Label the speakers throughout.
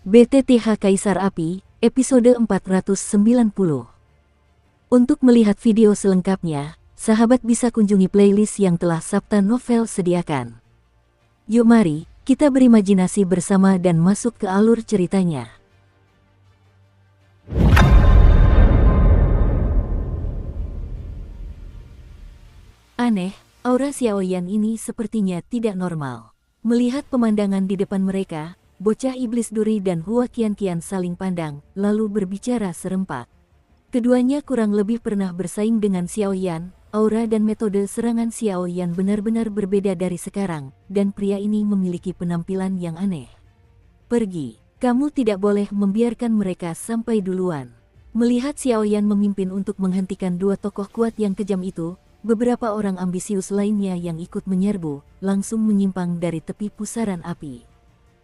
Speaker 1: BTTH Kaisar Api, episode 490. Untuk melihat video selengkapnya, sahabat bisa kunjungi playlist yang telah Sabta Novel sediakan. Yuk mari, kita berimajinasi bersama dan masuk ke alur ceritanya. Aneh, aura Xiaoyan ini sepertinya tidak normal. Melihat pemandangan di depan mereka, bocah iblis duri dan Hua Qianqian saling pandang, lalu berbicara serempak. Keduanya kurang lebih pernah bersaing dengan Xiaoyan. Aura dan metode serangan Xiaoyan benar-benar berbeda dari sekarang, dan pria ini memiliki penampilan yang aneh. Pergi, kamu tidak boleh membiarkan mereka sampai duluan. Melihat Xiaoyan memimpin untuk menghentikan dua tokoh kuat yang kejam itu, beberapa orang ambisius lainnya yang ikut menyerbu, langsung menyimpang dari tepi pusaran api.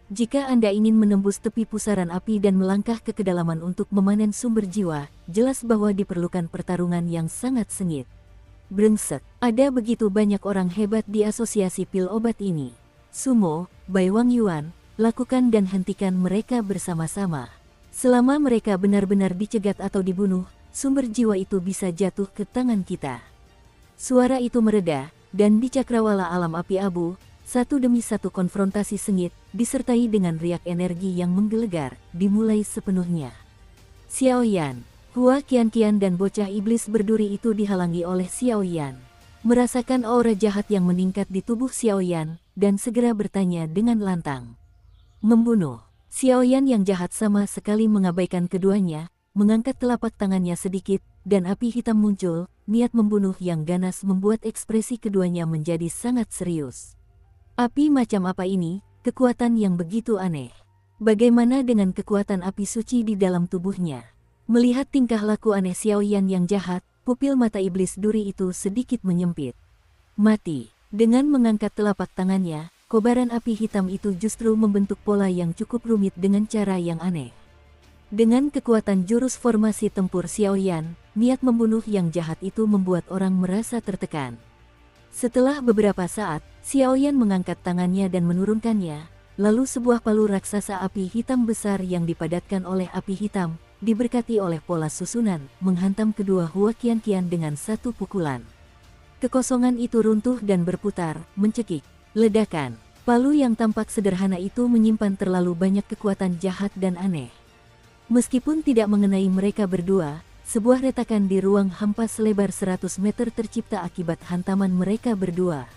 Speaker 1: Jika Anda ingin menembus tepi pusaran api dan melangkah ke kedalaman untuk memanen sumber jiwa, jelas bahwa diperlukan pertarungan yang sangat sengit. Brengsek, ada begitu banyak orang hebat di asosiasi pil obat ini. Sumo, Bai Wang Yuan, lakukan dan hentikan mereka bersama-sama. Selama mereka benar-benar dicegat atau dibunuh, sumber jiwa itu bisa jatuh ke tangan kita. Suara itu mereda, dan di cakrawala alam api abu, satu demi satu konfrontasi sengit, disertai dengan riak energi yang menggelegar, dimulai sepenuhnya. Xiaoyan, Hua Qianqian dan bocah iblis berduri itu dihalangi oleh Xiaoyan. Merasakan aura jahat yang meningkat di tubuh Xiaoyan, dan segera bertanya dengan lantang. Membunuh. Xiaoyan yang jahat sama sekali mengabaikan keduanya, mengangkat telapak tangannya sedikit, dan api hitam muncul. Niat membunuh yang ganas membuat ekspresi keduanya menjadi sangat serius. Api macam apa ini? Kekuatan yang begitu aneh. Bagaimana dengan kekuatan api suci di dalam tubuhnya? Melihat tingkah laku aneh Xiaoyan yang jahat, pupil mata iblis duri itu sedikit menyempit. Mati. Dengan mengangkat telapak tangannya, kobaran api hitam itu justru membentuk pola yang cukup rumit dengan cara yang aneh. Dengan kekuatan jurus formasi tempur Xiaoyan, niat membunuh yang jahat itu membuat orang merasa tertekan. Setelah beberapa saat, Xiaoyan mengangkat tangannya dan menurunkannya, lalu sebuah palu raksasa api hitam besar yang dipadatkan oleh api hitam, diberkati oleh pola susunan, menghantam kedua Hua Qianqian dengan satu pukulan. Kekosongan itu runtuh dan berputar, mencekik. Ledakan. Palu yang tampak sederhana itu menyimpan terlalu banyak kekuatan jahat dan aneh. Meskipun tidak mengenai mereka berdua, sebuah retakan di ruang hampa selebar 100 meter tercipta akibat hantaman mereka berdua.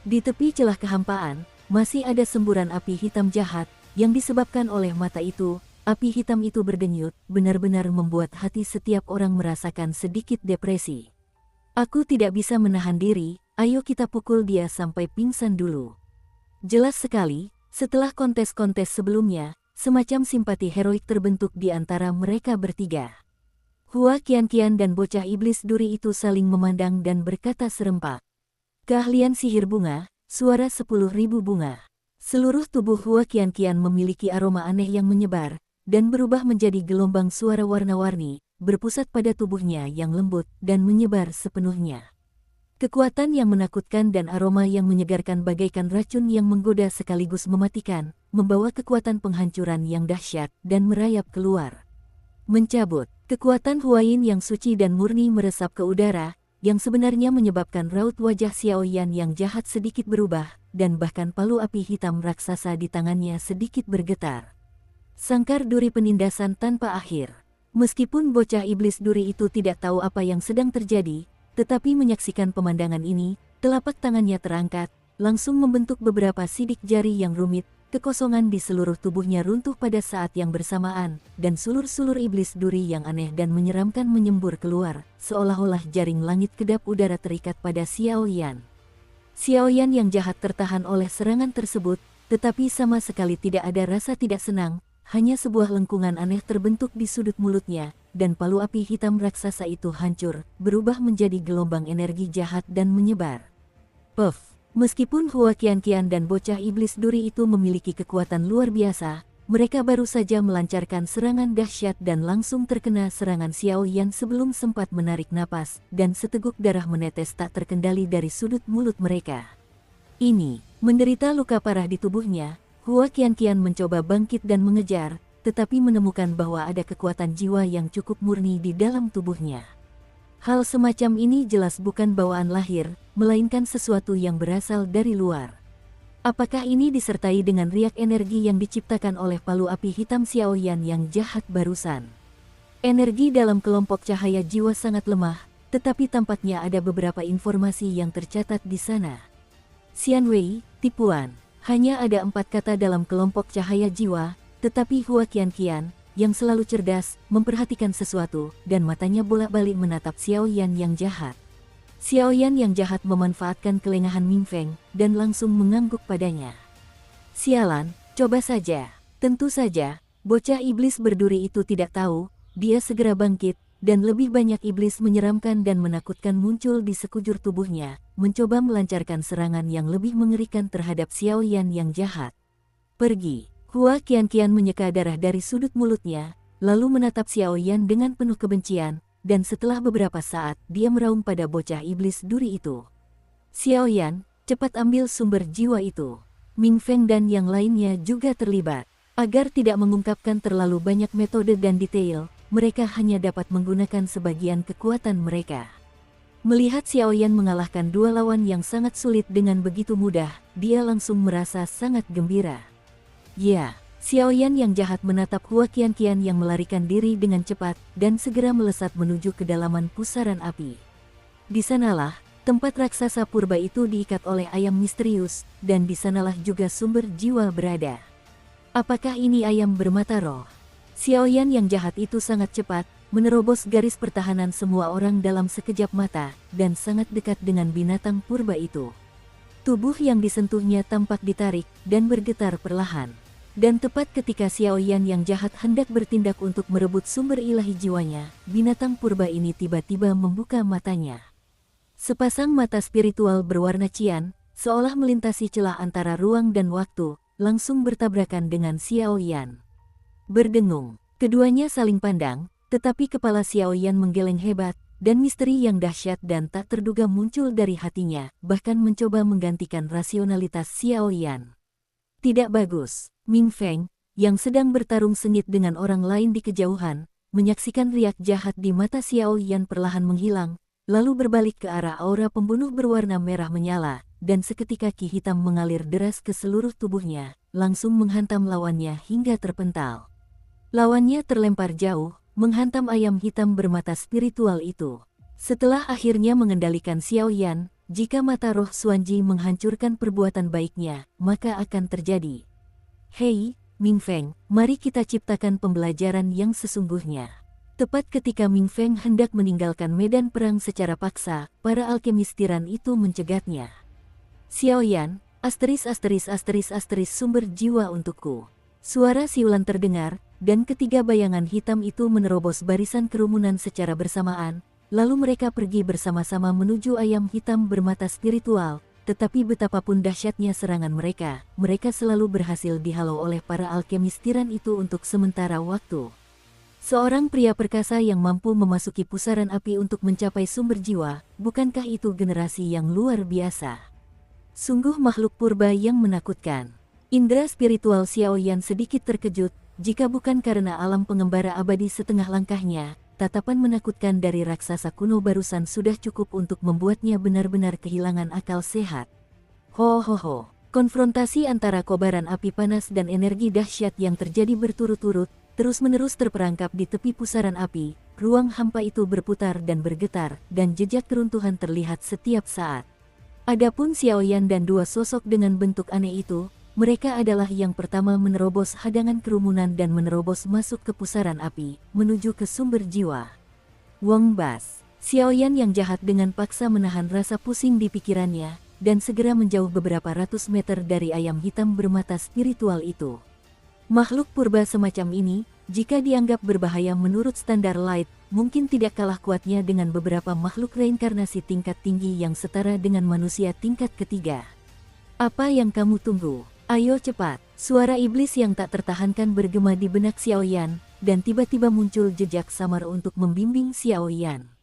Speaker 1: Di tepi celah kehampaan, masih ada semburan api hitam jahat, yang disebabkan oleh mata itu. Api hitam itu berdenyut, benar-benar membuat hati setiap orang merasakan sedikit depresi. Aku tidak bisa menahan diri, ayo kita pukul dia sampai pingsan dulu. Jelas sekali, setelah kontes-kontes sebelumnya, semacam simpati heroik terbentuk di antara mereka bertiga. Hua Qianqian dan bocah iblis duri itu saling memandang dan berkata serempak. Keahlian sihir bunga, suara 10.000 bunga. Seluruh tubuh Hua Qianqian memiliki aroma aneh yang menyebar, dan berubah menjadi gelombang suara warna-warni, berpusat pada tubuhnya yang lembut dan menyebar sepenuhnya. Kekuatan yang menakutkan dan aroma yang menyegarkan bagaikan racun yang menggoda sekaligus mematikan, membawa kekuatan penghancuran yang dahsyat dan merayap keluar. Mencabut, kekuatan Huayin yang suci dan murni meresap ke udara, yang sebenarnya menyebabkan raut wajah Xiaoyan yang jahat sedikit berubah, dan bahkan palu api hitam raksasa di tangannya sedikit bergetar. Sangkar duri penindasan tanpa akhir. Meskipun bocah iblis duri itu tidak tahu apa yang sedang terjadi, tetapi menyaksikan pemandangan ini, telapak tangannya terangkat, langsung membentuk beberapa sidik jari yang rumit, kekosongan di seluruh tubuhnya runtuh pada saat yang bersamaan, dan sulur-sulur iblis duri yang aneh dan menyeramkan menyembur keluar, seolah-olah jaring langit kedap udara terikat pada Xiaoyan. Xiaoyan yang jahat tertahan oleh serangan tersebut, tetapi sama sekali tidak ada rasa tidak senang, hanya sebuah lengkungan aneh terbentuk di sudut mulutnya, dan palu api hitam raksasa itu hancur, berubah menjadi gelombang energi jahat dan menyebar. Puff! Meskipun Hua Qianqian dan bocah iblis duri itu memiliki kekuatan luar biasa, mereka baru saja melancarkan serangan dahsyat dan langsung terkena serangan Xiaoyan sebelum sempat menarik napas, dan seteguk darah menetes tak terkendali dari sudut mulut mereka. Ini, menderita luka parah di tubuhnya, Hua Qianqian mencoba bangkit dan mengejar, tetapi menemukan bahwa ada kekuatan jiwa yang cukup murni di dalam tubuhnya. Hal semacam ini jelas bukan bawaan lahir, melainkan sesuatu yang berasal dari luar. Apakah ini disertai dengan riak energi yang diciptakan oleh palu api hitam Xiaoyan yang jahat barusan? Energi dalam kelompok cahaya jiwa sangat lemah, tetapi tampaknya ada beberapa informasi yang tercatat di sana. Xianwei, tipuan. Hanya ada 4 kata dalam kelompok cahaya jiwa, tetapi Hua Qianqian, yang selalu cerdas, memperhatikan sesuatu, dan matanya bolak-balik menatap Xiaoyan yang jahat. Xiaoyan yang jahat memanfaatkan kelengahan Ming Feng, dan langsung mengangguk padanya. Sialan, coba saja. Tentu saja, bocah iblis berduri itu tidak tahu, dia segera bangkit, dan lebih banyak iblis menyeramkan dan menakutkan muncul di sekujur tubuhnya, mencoba melancarkan serangan yang lebih mengerikan terhadap Xiaoyan yang jahat. Pergi. Hua Qianqian menyeka darah dari sudut mulutnya, lalu menatap Xiaoyan dengan penuh kebencian, dan setelah beberapa saat, dia meraung pada bocah iblis duri itu. Xiaoyan, cepat ambil sumber jiwa itu. Ming Feng dan yang lainnya juga terlibat. Agar tidak mengungkapkan terlalu banyak metode dan detail, mereka hanya dapat menggunakan sebagian kekuatan mereka. Melihat Xiaoyan mengalahkan 2 lawan yang sangat sulit dengan begitu mudah, dia langsung merasa sangat gembira. Ya, Xiaoyan yang jahat menatap Hua Qianqian yang melarikan diri dengan cepat dan segera melesat menuju kedalaman pusaran api. Di sanalah, tempat raksasa purba itu diikat oleh ayam misterius, dan di sanalah juga sumber jiwa berada. Apakah ini ayam bermata roh? Xiaoyan yang jahat itu sangat cepat, menerobos garis pertahanan semua orang dalam sekejap mata, dan sangat dekat dengan binatang purba itu. Tubuh yang disentuhnya tampak ditarik, dan bergetar perlahan. Dan tepat ketika Xiaoyan yang jahat hendak bertindak untuk merebut sumber ilahi jiwanya, binatang purba ini tiba-tiba membuka matanya. Sepasang mata spiritual berwarna cian, seolah melintasi celah antara ruang dan waktu, langsung bertabrakan dengan Xiaoyan. Berdengung, keduanya saling pandang, tetapi kepala Xiaoyan menggeleng hebat, dan misteri yang dahsyat dan tak terduga muncul dari hatinya, bahkan mencoba menggantikan rasionalitas Xiaoyan. Tidak bagus. Ming Feng, yang sedang bertarung sengit dengan orang lain di kejauhan, menyaksikan riak jahat di mata Xiaoyan perlahan menghilang, lalu berbalik ke arah aura pembunuh berwarna merah menyala, dan seketika ki hitam mengalir deras ke seluruh tubuhnya, langsung menghantam lawannya hingga terpental. Lawannya terlempar jauh, menghantam ayam hitam bermata spiritual itu. Setelah akhirnya mengendalikan Xiaoyan, jika mata roh Xuanji menghancurkan perbuatan baiknya, maka akan terjadi. Hei, Ming Feng, mari kita ciptakan pembelajaran yang sesungguhnya. Tepat ketika Ming Feng hendak meninggalkan medan perang secara paksa, para alkemis tiran itu mencegatnya. Xiaoyan, sumber jiwa untukku. Suara siulan terdengar, dan ketiga bayangan hitam itu menerobos barisan kerumunan secara bersamaan, lalu mereka pergi bersama-sama menuju ayam hitam bermata spiritual. Tetapi betapapun dahsyatnya serangan mereka, mereka selalu berhasil dihalau oleh para alkemis tiran itu untuk sementara waktu. Seorang pria perkasa yang mampu memasuki pusaran api untuk mencapai sumber jiwa, bukankah itu generasi yang luar biasa? Sungguh makhluk purba yang menakutkan. Indra spiritual Xiaoyan sedikit terkejut, jika bukan karena alam pengembara abadi setengah langkahnya. Tatapan menakutkan dari raksasa kuno barusan sudah cukup untuk membuatnya benar-benar kehilangan akal sehat. Ho. Konfrontasi antara kobaran api panas dan energi dahsyat yang terjadi berturut-turut, terus-menerus terperangkap di tepi pusaran api, ruang hampa itu berputar dan bergetar, dan jejak keruntuhan terlihat setiap saat. Adapun Xiaoyan dan 2 sosok dengan bentuk aneh itu, mereka adalah yang pertama menerobos hadangan kerumunan dan menerobos masuk ke pusaran api, menuju ke sumber jiwa. Wong Bas, Xiaoyan yang jahat dengan paksa menahan rasa pusing di pikirannya, dan segera menjauh beberapa ratus meter dari ayam hitam bermata spiritual itu. Makhluk purba semacam ini, jika dianggap berbahaya menurut standar Light, mungkin tidak kalah kuatnya dengan beberapa makhluk reinkarnasi tingkat tinggi yang setara dengan manusia tingkat ketiga. Apa yang kamu tunggu? Ayo cepat, suara iblis yang tak tertahankan bergema di benak Xiaoyan, dan tiba-tiba muncul jejak samar untuk membimbing Xiaoyan.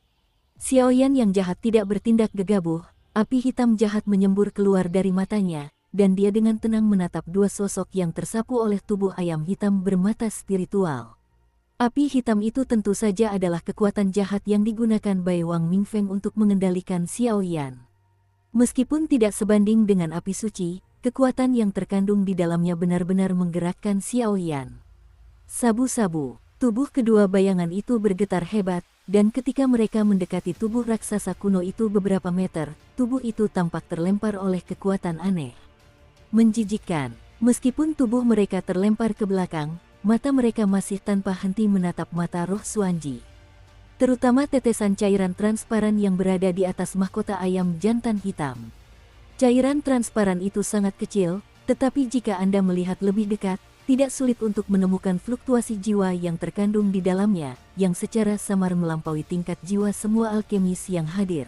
Speaker 1: Xiaoyan yang jahat tidak bertindak gegabah, api hitam jahat menyembur keluar dari matanya, dan dia dengan tenang menatap dua sosok yang tersapu oleh tubuh ayam hitam bermata spiritual. Api hitam itu tentu saja adalah kekuatan jahat yang digunakan Bai Wang Mingfeng untuk mengendalikan Xiao Yan. Meskipun tidak sebanding dengan api suci, kekuatan yang terkandung di dalamnya benar-benar menggerakkan Xiao Yan. Sabu-sabu, tubuh kedua bayangan itu bergetar hebat, dan ketika mereka mendekati tubuh raksasa kuno itu beberapa meter, tubuh itu tampak terlempar oleh kekuatan aneh. Menjijikkan, meskipun tubuh mereka terlempar ke belakang, mata mereka masih tanpa henti menatap mata roh Xuanji. Terutama tetesan cairan transparan yang berada di atas mahkota ayam jantan hitam. Cairan transparan itu sangat kecil, tetapi jika Anda melihat lebih dekat, tidak sulit untuk menemukan fluktuasi jiwa yang terkandung di dalamnya, yang secara samar melampaui tingkat jiwa semua alkemis yang hadir.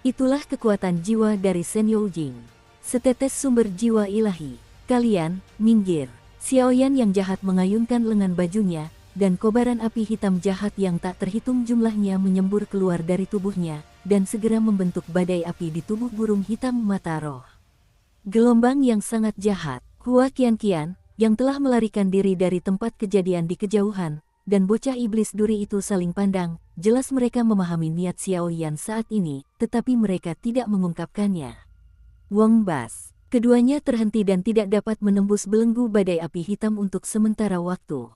Speaker 1: Itulah kekuatan jiwa dari Shen Youjing. Setetes sumber jiwa ilahi. Kalian, minggir. Xiao Yan yang jahat mengayunkan lengan bajunya, dan kobaran api hitam jahat yang tak terhitung jumlahnya menyembur keluar dari tubuhnya, dan segera membentuk badai api di tubuh burung hitam mata roh. Gelombang yang sangat jahat. Hua Qianqian, yang telah melarikan diri dari tempat kejadian di kejauhan, dan bocah iblis duri itu saling pandang, jelas mereka memahami niat Xiao Yan saat ini, tetapi mereka tidak mengungkapkannya. Wang Bas, keduanya terhenti dan tidak dapat menembus belenggu badai api hitam untuk sementara waktu.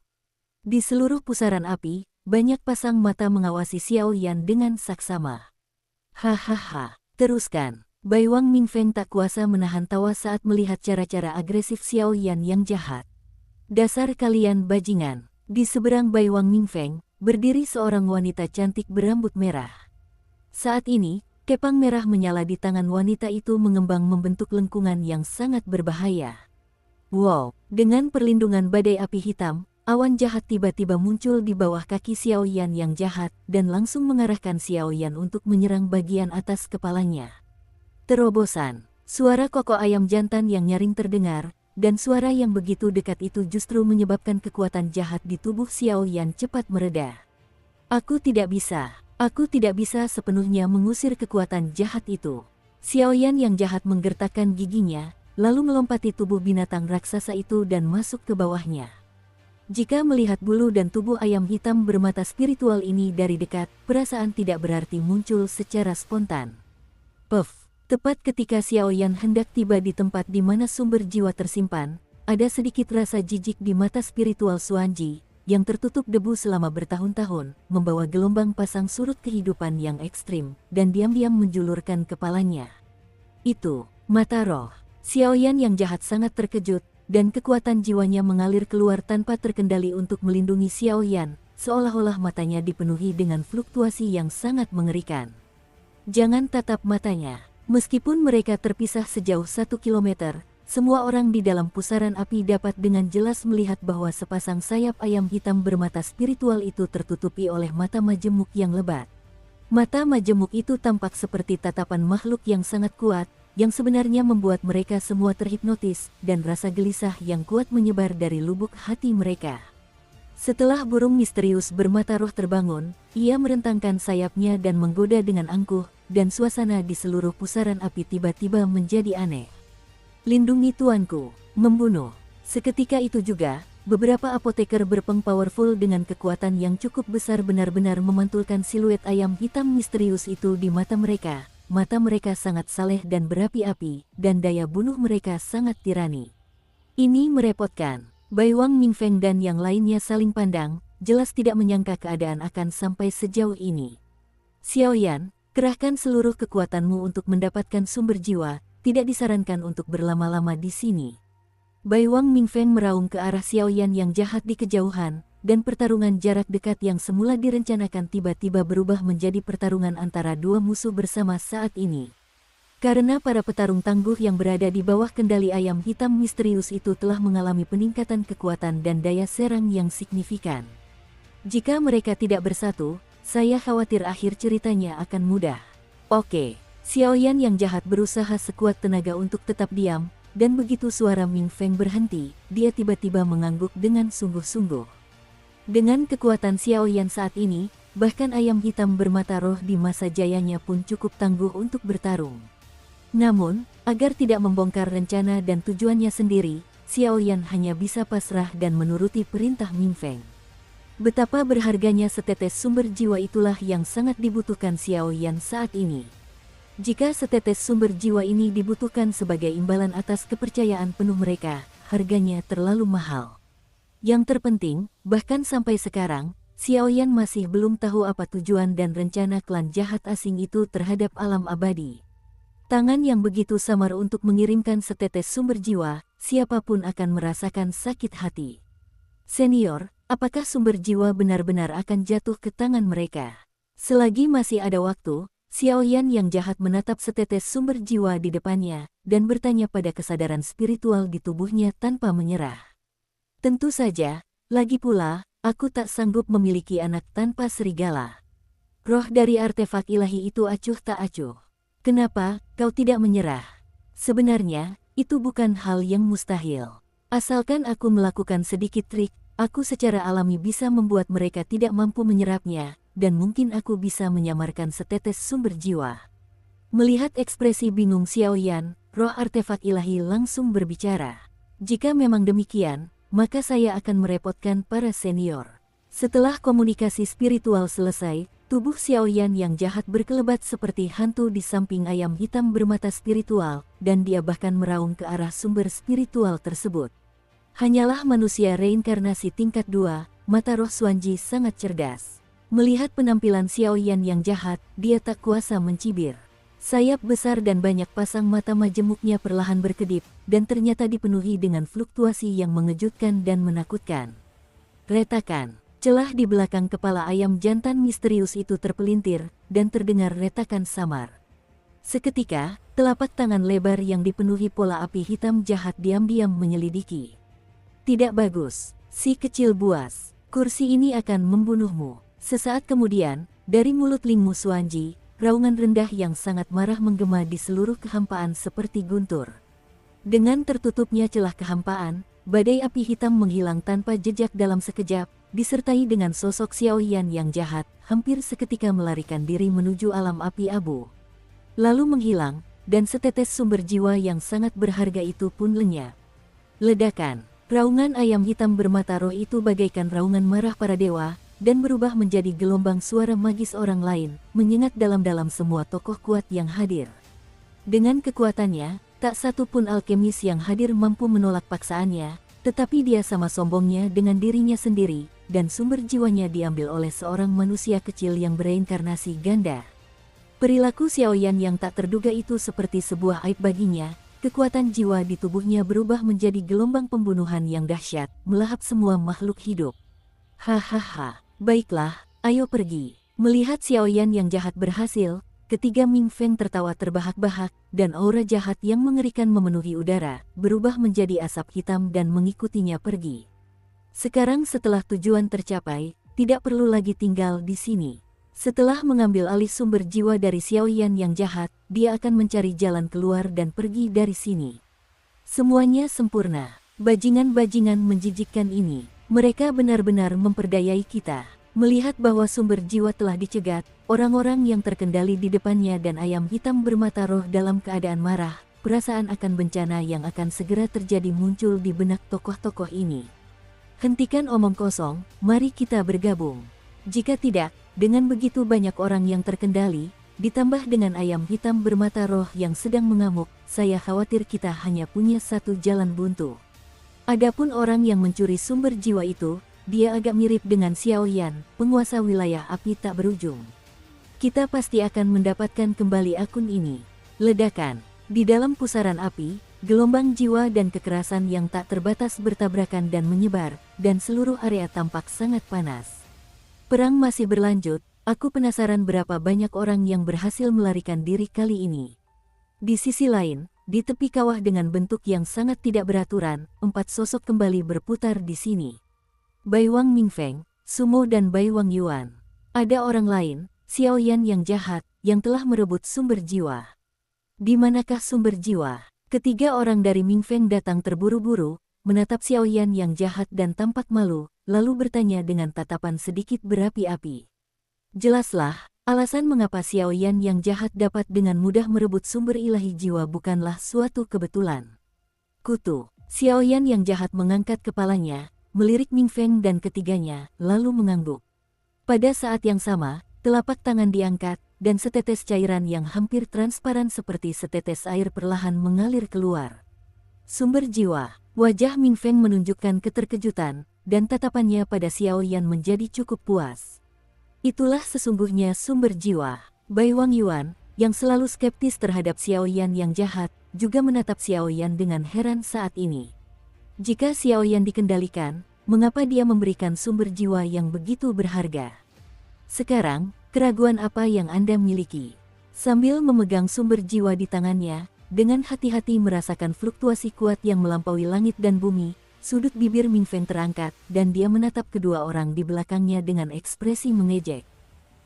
Speaker 1: Di seluruh pusaran api, banyak pasang mata mengawasi Xiao Yan dengan saksama. Hahaha, teruskan. Bai Wang Mingfeng tak kuasa menahan tawa saat melihat cara-cara agresif Xiao Yan yang jahat. Dasar kalian bajingan. Di seberang Bai Wang Mingfeng, berdiri seorang wanita cantik berambut merah. Saat ini, kepang merah menyala di tangan wanita itu mengembang membentuk lengkungan yang sangat berbahaya. Wow, dengan perlindungan badai api hitam, awan jahat tiba-tiba muncul di bawah kaki Xiao Yan yang jahat dan langsung mengarahkan Xiao Yan untuk menyerang bagian atas kepalanya. Terobosan, suara kokok ayam jantan yang nyaring terdengar, dan suara yang begitu dekat itu justru menyebabkan kekuatan jahat di tubuh Xiao Yan cepat mereda. Aku tidak bisa sepenuhnya mengusir kekuatan jahat itu. Xiao Yan yang jahat menggertakkan giginya, lalu melompati tubuh binatang raksasa itu dan masuk ke bawahnya. Jika melihat bulu dan tubuh ayam hitam bermata spiritual ini dari dekat, perasaan tidak berarti muncul secara spontan. Puff, tepat ketika Xiao Yan hendak tiba di tempat di mana sumber jiwa tersimpan, ada sedikit rasa jijik di mata spiritual Xuanji, yang tertutup debu selama bertahun-tahun, membawa gelombang pasang surut kehidupan yang ekstrim, dan diam-diam menjulurkan kepalanya. Itu, mata roh. Xiao Yan yang jahat sangat terkejut, dan kekuatan jiwanya mengalir keluar tanpa terkendali untuk melindungi Xiao Yan, seolah-olah matanya dipenuhi dengan fluktuasi yang sangat mengerikan. Jangan tatap matanya. Meskipun mereka terpisah sejauh 1 kilometer, semua orang di dalam pusaran api dapat dengan jelas melihat bahwa sepasang sayap ayam hitam bermata spiritual itu tertutupi oleh mata majemuk yang lebat. Mata majemuk itu tampak seperti tatapan makhluk yang sangat kuat, yang sebenarnya membuat mereka semua terhipnotis, dan rasa gelisah yang kuat menyebar dari lubuk hati mereka. Setelah burung misterius bermata roh terbangun, ia merentangkan sayapnya dan menggoda dengan angkuh, dan suasana di seluruh pusaran api tiba-tiba menjadi aneh. Lindungi tuanku, membunuh. Seketika itu juga, beberapa apoteker berpeng powerful dengan kekuatan yang cukup besar benar-benar memantulkan siluet ayam hitam misterius itu di mata mereka. Mata mereka sangat saleh dan berapi-api, dan daya bunuh mereka sangat tirani. Ini merepotkan. Bai Wang Mingfeng dan yang lainnya saling pandang, jelas tidak menyangka keadaan akan sampai sejauh ini. Xiao Yan, kerahkan seluruh kekuatanmu untuk mendapatkan sumber jiwa. Tidak disarankan untuk berlama-lama di sini. Bai Wang Mingfeng meraung ke arah Xiao Yan yang jahat di kejauhan, dan pertarungan jarak dekat yang semula direncanakan tiba-tiba berubah menjadi pertarungan antara dua musuh bersama saat ini. Karena para petarung tangguh yang berada di bawah kendali ayam hitam misterius itu telah mengalami peningkatan kekuatan dan daya serang yang signifikan. Jika mereka tidak bersatu, saya khawatir akhir ceritanya akan mudah. Oke. Xiao Yan yang jahat berusaha sekuat tenaga untuk tetap diam, dan begitu suara Mingfeng berhenti, dia tiba-tiba mengangguk dengan sungguh-sungguh. Dengan kekuatan Xiao Yan saat ini, bahkan ayam hitam bermata roh di masa jayanya pun cukup tangguh untuk bertarung. Namun, agar tidak membongkar rencana dan tujuannya sendiri, Xiao Yan hanya bisa pasrah dan menuruti perintah Ming Feng. Betapa berharganya setetes sumber jiwa itulah yang sangat dibutuhkan Xiao Yan saat ini. Jika setetes sumber jiwa ini dibutuhkan sebagai imbalan atas kepercayaan penuh mereka, harganya terlalu mahal. Yang terpenting, bahkan sampai sekarang, Xiao Yan masih belum tahu apa tujuan dan rencana klan jahat asing itu terhadap alam abadi. Tangan yang begitu samar untuk mengirimkan setetes sumber jiwa, siapapun akan merasakan sakit hati. Senior, apakah sumber jiwa benar-benar akan jatuh ke tangan mereka? Selagi masih ada waktu, Xiao Yan yang jahat menatap setetes sumber jiwa di depannya, dan bertanya pada kesadaran spiritual di tubuhnya tanpa menyerah. Tentu saja, lagi pula, aku tak sanggup memiliki anak tanpa serigala. Roh dari artefak ilahi itu acuh tak acuh. Kenapa kau tidak menyerah? Sebenarnya, itu bukan hal yang mustahil. Asalkan aku melakukan sedikit trik, aku secara alami bisa membuat mereka tidak mampu menyerapnya, dan mungkin aku bisa menyamarkan setetes sumber jiwa. Melihat ekspresi bingung Xiao Yan, roh artefak ilahi langsung berbicara. Jika memang demikian, maka saya akan merepotkan para senior. Setelah komunikasi spiritual selesai, tubuh Xiao Yan yang jahat berkelebat seperti hantu di samping ayam hitam bermata spiritual, dan dia bahkan meraung ke arah sumber spiritual tersebut. Hanyalah manusia reinkarnasi tingkat 2, mata roh Xuanji sangat cerdas. Melihat penampilan Xiao Yan yang jahat, dia tak kuasa mencibir. Sayap besar dan banyak pasang mata majemuknya perlahan berkedip, dan ternyata dipenuhi dengan fluktuasi yang mengejutkan dan menakutkan. Retakan. Celah di belakang kepala ayam jantan misterius itu terpelintir, dan terdengar retakan samar. Seketika, telapak tangan lebar yang dipenuhi pola api hitam jahat diam-diam menyelidiki. Tidak bagus, si kecil buas. Kursi ini akan membunuhmu. Sesaat kemudian, dari mulut Ling Mu Xuanji, raungan rendah yang sangat marah menggema di seluruh kehampaan seperti guntur. Dengan tertutupnya celah kehampaan, badai api hitam menghilang tanpa jejak dalam sekejap, disertai dengan sosok Xiao Yan yang jahat, hampir seketika melarikan diri menuju alam api abu. Lalu menghilang, dan setetes sumber jiwa yang sangat berharga itu pun lenyap. Ledakan, raungan ayam hitam bermata roh itu bagaikan raungan marah para dewa, dan berubah menjadi gelombang suara magis orang lain, menyengat dalam-dalam semua tokoh kuat yang hadir. Dengan kekuatannya, tak satu pun alkemis yang hadir mampu menolak paksaannya, tetapi dia sama sombongnya dengan dirinya sendiri, dan sumber jiwanya diambil oleh seorang manusia kecil yang bereinkarnasi ganda. Perilaku Xiao Yan yang tak terduga itu seperti sebuah aib baginya, kekuatan jiwa di tubuhnya berubah menjadi gelombang pembunuhan yang dahsyat, melahap semua makhluk hidup. Hahaha, baiklah, ayo pergi. Melihat Xiao Yan yang jahat berhasil, ketiga Ming Feng tertawa terbahak-bahak, dan aura jahat yang mengerikan memenuhi udara, berubah menjadi asap hitam dan mengikutinya pergi. Sekarang setelah tujuan tercapai, tidak perlu lagi tinggal di sini. Setelah mengambil alih sumber jiwa dari Xiao Yan yang jahat, dia akan mencari jalan keluar dan pergi dari sini. Semuanya sempurna. Bajingan-bajingan menjijikkan ini. Mereka benar-benar memperdayai kita. Melihat bahwa sumber jiwa telah dicegat, orang-orang yang terkendali di depannya dan ayam hitam bermata roh dalam keadaan marah, perasaan akan bencana yang akan segera terjadi muncul di benak tokoh-tokoh ini. Hentikan omong kosong, mari kita bergabung. Jika tidak, dengan begitu banyak orang yang terkendali, ditambah dengan ayam hitam bermata roh yang sedang mengamuk, saya khawatir kita hanya punya satu jalan buntu. Adapun orang yang mencuri sumber jiwa itu, dia agak mirip dengan Xiao Yan, penguasa wilayah api tak berujung. Kita pasti akan mendapatkan kembali akun ini. Ledakan. Di dalam pusaran api, gelombang jiwa dan kekerasan yang tak terbatas bertabrakan dan menyebar, dan seluruh area tampak sangat panas. Perang masih berlanjut, aku penasaran berapa banyak orang yang berhasil melarikan diri kali ini. Di sisi lain, di tepi kawah dengan bentuk yang sangat tidak beraturan, 4 sosok kembali berputar di sini. Bai Wang Mingfeng, Sumo dan Bai Wang Yuan. Ada orang lain, Xiao Yan yang jahat, yang telah merebut sumber jiwa. Di manakah sumber jiwa? Ketiga orang dari Mingfeng datang terburu-buru, menatap Xiao Yan yang jahat dan tampak malu, lalu bertanya dengan tatapan sedikit berapi-api. Jelaslah, Alasan mengapa Xiao Yan yang jahat dapat dengan mudah merebut sumber ilahi jiwa bukanlah suatu kebetulan. Kutu, Xiao Yan yang jahat mengangkat kepalanya, melirik Ming Feng dan ketiganya, lalu mengangguk. Pada saat yang sama, telapak tangan diangkat, dan setetes cairan yang hampir transparan seperti setetes air perlahan mengalir keluar. Sumber jiwa, wajah Ming Feng menunjukkan keterkejutan, dan tatapannya pada Xiao Yan menjadi cukup puas. Itulah sesungguhnya sumber jiwa. Bai Wangyuan, yang selalu skeptis terhadap Xiao Yan yang jahat, juga menatap Xiao Yan dengan heran saat ini. Jika Xiao Yan dikendalikan, mengapa dia memberikan sumber jiwa yang begitu berharga? Sekarang, keraguan apa yang Anda miliki? Sambil memegang sumber jiwa di tangannya, dengan hati-hati merasakan fluktuasi kuat yang melampaui langit dan bumi, sudut bibir Ming Feng terangkat, dan dia menatap kedua orang di belakangnya dengan ekspresi mengejek.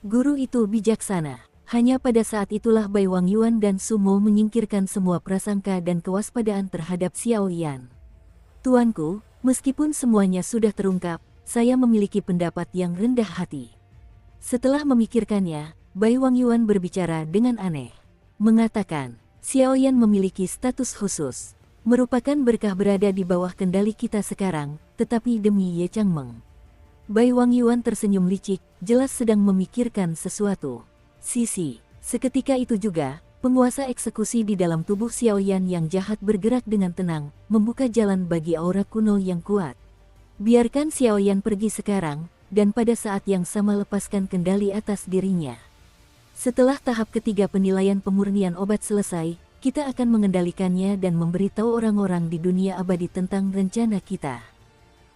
Speaker 1: Guru itu bijaksana. Hanya pada saat itulah Bai Wangyuan dan Sumo menyingkirkan semua prasangka dan kewaspadaan terhadap Xiao Yan. Tuanku, meskipun semuanya sudah terungkap, saya memiliki pendapat yang rendah hati. Setelah memikirkannya, Bai Wangyuan berbicara dengan aneh. Mengatakan, Xiao Yan memiliki status khusus. Merupakan berkah berada di bawah kendali kita sekarang, tetapi demi Ye Changmeng. Bai Wangyuan tersenyum licik, jelas sedang memikirkan sesuatu. Sisi, seketika itu juga, penguasa eksekusi di dalam tubuh Xiao Yan yang jahat bergerak dengan tenang, membuka jalan bagi aura kuno yang kuat. Biarkan Xiao Yan pergi sekarang, dan pada saat yang sama lepaskan kendali atas dirinya. Setelah tahap ketiga penilaian pemurnian obat selesai, kita akan mengendalikannya dan memberitahu orang-orang di dunia abadi tentang rencana kita.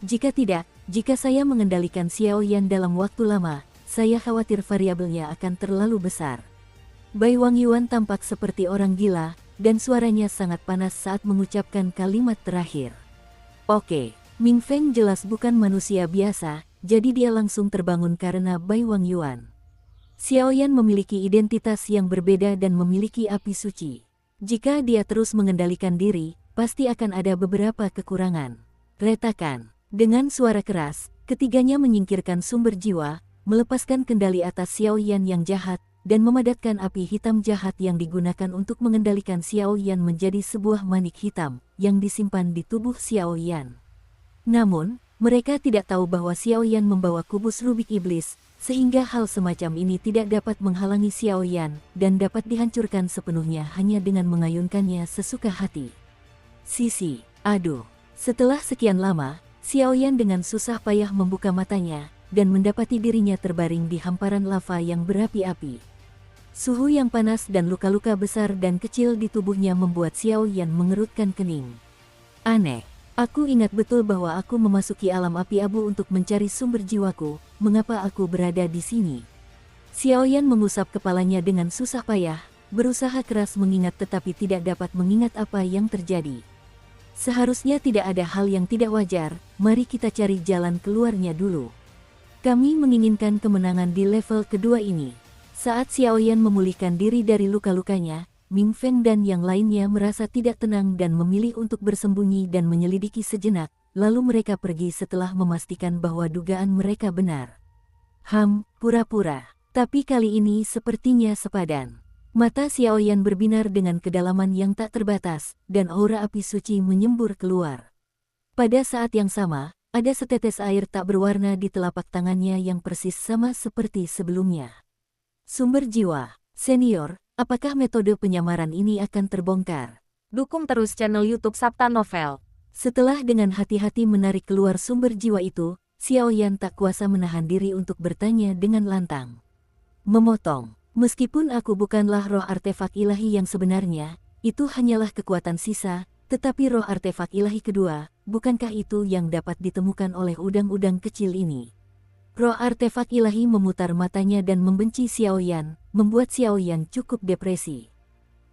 Speaker 1: Jika tidak, jika saya mengendalikan Xiao Yan dalam waktu lama, saya khawatir variabelnya akan terlalu besar. Bai Wangyuan tampak seperti orang gila, dan suaranya sangat panas saat mengucapkan kalimat terakhir. Oke, Ming Feng jelas bukan manusia biasa, jadi dia langsung terbangun karena Bai Wangyuan. Xiao Yan memiliki identitas yang berbeda dan memiliki api suci. Jika dia terus mengendalikan diri, pasti akan ada beberapa kekurangan. Retakan. Dengan suara keras, ketiganya menyingkirkan sumber jiwa, melepaskan kendali atas Xiao Yan yang jahat, dan memadatkan api hitam jahat yang digunakan untuk mengendalikan Xiao Yan menjadi sebuah manik hitam, yang disimpan di tubuh Xiao Yan. Namun, mereka tidak tahu bahwa Xiao Yan membawa kubus Rubik Iblis, sehingga hal semacam ini tidak dapat menghalangi Xiao Yan, dan dapat dihancurkan sepenuhnya hanya dengan mengayunkannya sesuka hati. Sisi, aduh. Setelah sekian lama, Xiao Yan dengan susah payah membuka matanya, dan mendapati dirinya terbaring di hamparan lava yang berapi-api. Suhu yang panas dan luka-luka besar dan kecil di tubuhnya membuat Xiao Yan mengerutkan kening. Aneh. Aku ingat betul bahwa aku memasuki alam api abu untuk mencari sumber jiwaku, mengapa aku berada di sini? Xiao Yan mengusap kepalanya dengan susah payah, berusaha keras mengingat tetapi tidak dapat mengingat apa yang terjadi. Seharusnya tidak ada hal yang tidak wajar, mari kita cari jalan keluarnya dulu. Kami menginginkan kemenangan di level kedua ini. Saat Xiao Yan memulihkan diri dari luka-lukanya, Ming Feng dan yang lainnya merasa tidak tenang dan memilih untuk bersembunyi dan menyelidiki sejenak, lalu mereka pergi setelah memastikan bahwa dugaan mereka benar. Pura-pura. Tapi kali ini sepertinya sepadan. Mata Xiao Yan berbinar dengan kedalaman yang tak terbatas, dan aura api suci menyembur keluar. Pada saat yang sama, ada setetes air tak berwarna di telapak tangannya yang persis sama seperti sebelumnya. Sumber jiwa, senior. Apakah metode penyamaran ini akan terbongkar?
Speaker 2: Dukung terus channel YouTube Sabta Novel.
Speaker 1: Setelah dengan hati-hati menarik keluar sumber jiwa itu, Xiao Yan tak kuasa menahan diri untuk bertanya dengan lantang. Memotong, meskipun aku bukanlah roh artefak ilahi yang sebenarnya, itu hanyalah kekuatan sisa, tetapi roh artefak ilahi kedua, bukankah itu yang dapat ditemukan oleh udang-udang kecil ini? Roh artefak ilahi memutar matanya dan membenci Xiao Yan, membuat Xiao Yan cukup depresi.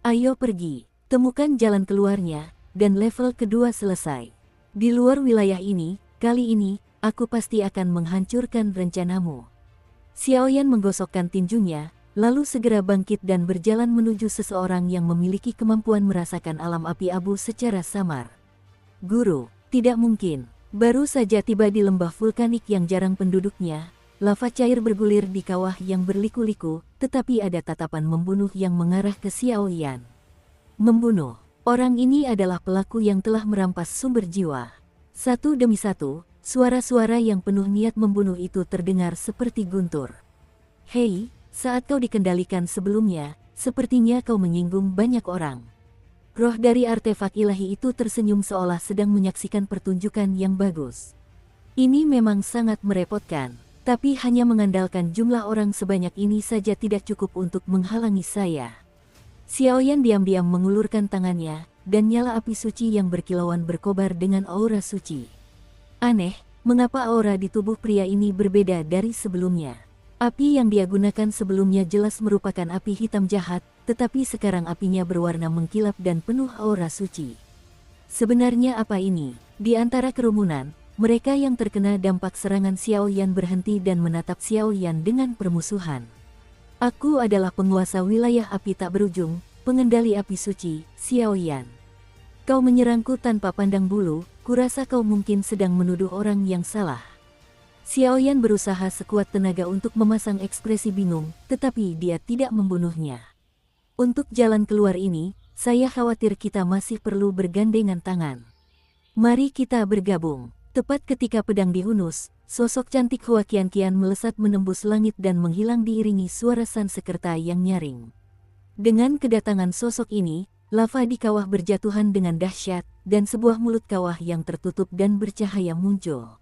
Speaker 1: Ayo pergi, temukan jalan keluarnya, dan level kedua selesai. Di luar wilayah ini, kali ini, aku pasti akan menghancurkan rencanamu. Xiao Yan menggosokkan tinjunya, lalu segera bangkit dan berjalan menuju seseorang yang memiliki kemampuan merasakan alam api abu secara samar. Guru, tidak mungkin. Baru saja tiba di lembah vulkanik yang jarang penduduknya, lava cair bergulir di kawah yang berliku-liku, tetapi ada tatapan membunuh yang mengarah ke Xiao Yan. Membunuh. Orang ini adalah pelaku yang telah merampas sumber jiwa. Satu demi satu, suara-suara yang penuh niat membunuh itu terdengar seperti guntur. Hei, saat kau dikendalikan sebelumnya, sepertinya kau menyinggung banyak orang. Roh dari artefak ilahi itu tersenyum seolah sedang menyaksikan pertunjukan yang bagus. Ini memang sangat merepotkan, tapi hanya mengandalkan jumlah orang sebanyak ini saja tidak cukup untuk menghalangi saya. Xiao Yan diam-diam mengulurkan tangannya, dan nyala api suci yang berkilauan berkobar dengan aura suci. Aneh, mengapa aura di tubuh pria ini berbeda dari sebelumnya? Api yang dia gunakan sebelumnya jelas merupakan api hitam jahat, tetapi sekarang apinya berwarna mengkilap dan penuh aura suci. Sebenarnya apa ini? Di antara kerumunan, mereka yang terkena dampak serangan Xiao Yan berhenti dan menatap Xiao Yan dengan permusuhan. Aku adalah penguasa wilayah api tak berujung, pengendali api suci, Xiao Yan. Kau menyerangku tanpa pandang bulu, kurasa kau mungkin sedang menuduh orang yang salah. Xiao Yan berusaha sekuat tenaga untuk memasang ekspresi bingung, tetapi dia tidak membunuhnya. Untuk jalan keluar ini, saya khawatir kita masih perlu bergandengan tangan. Mari kita bergabung. Tepat ketika pedang dihunus, sosok cantik Hua Qianqian melesat menembus langit dan menghilang diiringi suara Sansekerta yang nyaring. Dengan kedatangan sosok ini, lava di kawah berjatuhan dengan dahsyat, dan sebuah mulut kawah yang tertutup dan bercahaya muncul.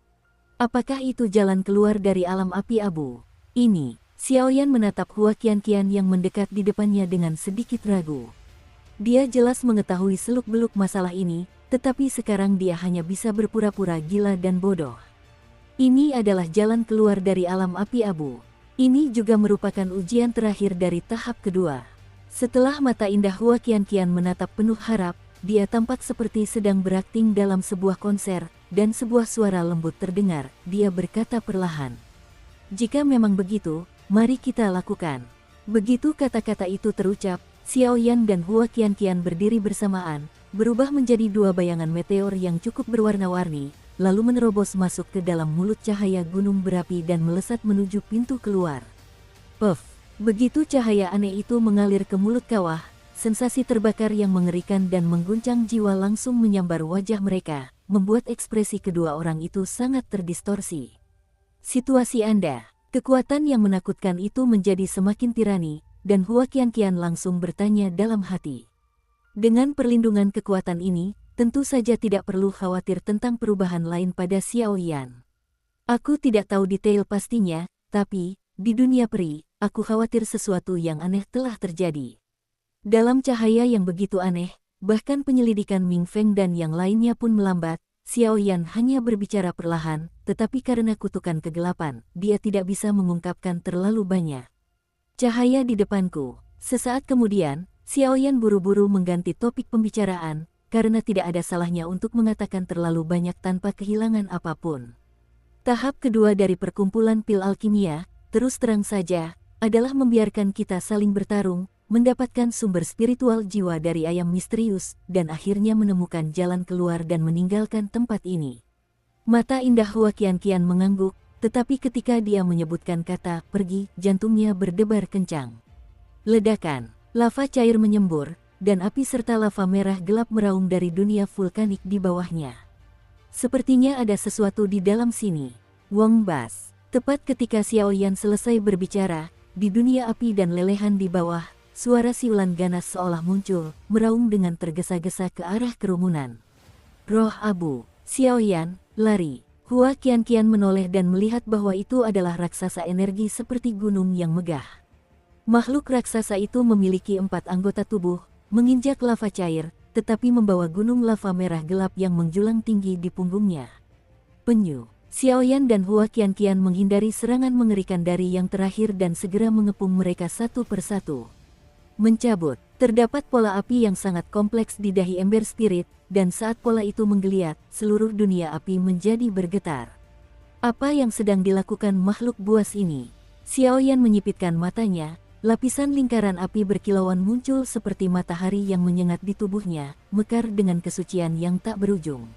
Speaker 1: Apakah itu jalan keluar dari alam api abu? Ini, Xiao Yan menatap Hua Qianqian yang mendekat di depannya dengan sedikit ragu. Dia jelas mengetahui seluk-beluk masalah ini, tetapi sekarang dia hanya bisa berpura-pura gila dan bodoh. Ini adalah jalan keluar dari alam api abu. Ini juga merupakan ujian terakhir dari tahap kedua. Setelah mata indah Hua Qianqian menatap penuh harap, dia tampak seperti sedang berakting dalam sebuah konser, dan sebuah suara lembut terdengar. Dia berkata perlahan, "Jika memang begitu, mari kita lakukan." Begitu kata-kata itu terucap, Xiao Yan dan Hua Qianqian berdiri bersamaan, berubah menjadi dua bayangan meteor yang cukup berwarna-warni, lalu menerobos masuk ke dalam mulut cahaya gunung berapi dan melesat menuju pintu keluar. Puff! Begitu cahaya aneh itu mengalir ke mulut kawah, sensasi terbakar yang mengerikan dan mengguncang jiwa langsung menyambar wajah mereka, membuat ekspresi kedua orang itu sangat terdistorsi. Situasi Anda, kekuatan yang menakutkan itu menjadi semakin tirani, dan Hua Qianqian langsung bertanya dalam hati. Dengan perlindungan kekuatan ini, tentu saja tidak perlu khawatir tentang perubahan lain pada Xiao Yan. Aku tidak tahu detail pastinya, tapi, di dunia peri, aku khawatir sesuatu yang aneh telah terjadi. Dalam cahaya yang begitu aneh, bahkan penyelidikan Ming Feng dan yang lainnya pun melambat, Xiao Yan hanya berbicara perlahan, tetapi karena kutukan kegelapan, dia tidak bisa mengungkapkan terlalu banyak. Cahaya di depanku. Sesaat kemudian, Xiao Yan buru-buru mengganti topik pembicaraan, karena tidak ada salahnya untuk mengatakan terlalu banyak tanpa kehilangan apapun. Tahap kedua dari perkumpulan pil alkimia, terus terang saja, adalah membiarkan kita saling bertarung, mendapatkan sumber spiritual jiwa dari ayam misterius, dan akhirnya menemukan jalan keluar dan meninggalkan tempat ini. Mata indah Hua Qianqian mengangguk, tetapi ketika dia menyebutkan kata pergi, jantungnya berdebar kencang. Ledakan. Lava cair menyembur, dan api serta lava merah gelap meraung dari dunia vulkanik di bawahnya. Sepertinya ada sesuatu di dalam sini. Wong Bas. Tepat ketika Xiao Yan selesai berbicara, di dunia api dan lelehan di bawah, suara siulan ganas seolah muncul, meraung dengan tergesa-gesa ke arah kerumunan. Roh abu. Xiao Yan, lari. Hua Qianqian menoleh dan melihat bahwa itu adalah raksasa energi seperti gunung yang megah. Makhluk raksasa itu memiliki 4 anggota tubuh, menginjak lava cair, tetapi membawa gunung lava merah gelap yang menjulang tinggi di punggungnya. Penyu. Xiao Yan dan Hua Qianqian menghindari serangan mengerikan dari yang terakhir dan segera mengepung mereka satu persatu. Mencabut. Terdapat pola api yang sangat kompleks di dahi ember spirit, dan saat pola itu menggeliat, seluruh dunia api menjadi bergetar. Apa yang sedang dilakukan makhluk buas ini? Xiao Yan menyipitkan matanya. Lapisan lingkaran api berkilauan muncul seperti matahari yang menyengat di tubuhnya, mekar dengan kesucian yang tak berujung.